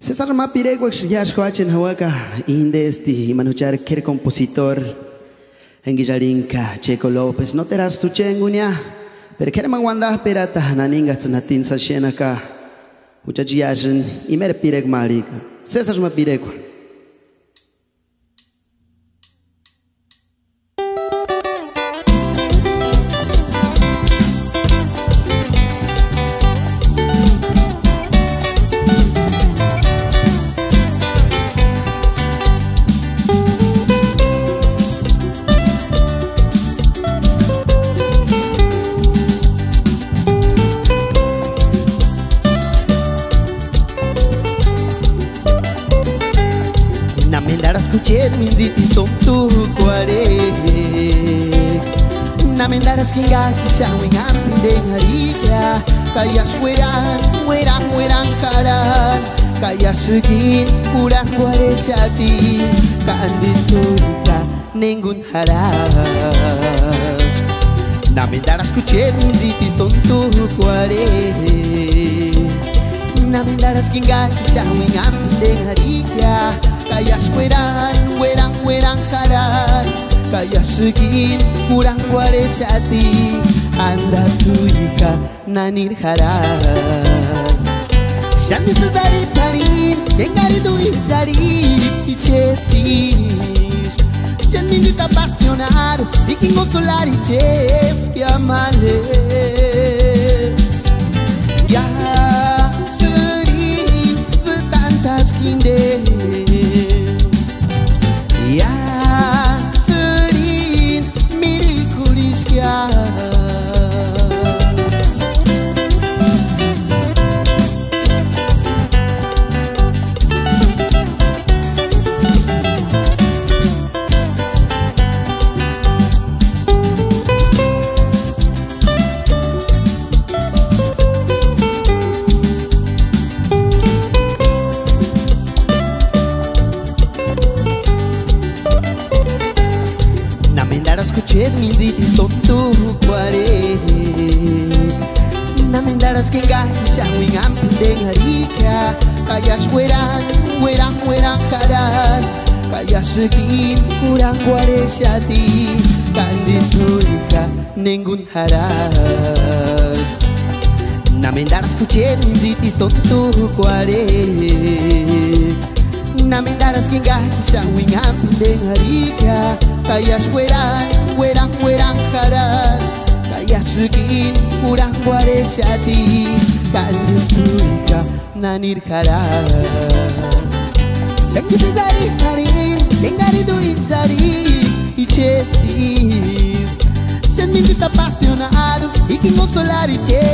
César Mapirego, Xiyashkoachen Hawaka, Indesti, Manuchar, Ker compositor, en Guillarinka, Checo López, no terás tu chenguña, pero Kerman Wanda Perata, Naninga, Natin Sashenaka, Uchachiyashin, y Mer Pireg Marika, César Mapirego. Escuché minzitis tom tu kuare na mendaras kinga kisha wingan pindeng harika kaya weran karan kaya segin kurang kuare syati kaanditurika nenggun haras na mendaras escuché minzitis tom tu kuare na mendaras kinga kisha wingan pindeng harika kaya weran karan kaya segin kurang kuare syati anda tuika nanir haran shanti sedari parin dengari dui jari chetis janmin apasionado vikingo solari ches que amale ya serin setantas kinde ya serin miril kuriskia escuché minzitis tom tu kuare na mendaras kenga kisha wingan pindeng harika kaya weran karan kaya segin kurang kuare syati kandituika nenggun haras na mendaras escuché minzitis tom tu kuare na mendaras kenga kisha wingan pindeng harika kaya weran karan kaya segin kurang kuare syati kaanditurika nanir haran shanti sedari harin dengari dui jari chetis janmin apasionado vikingo solari ches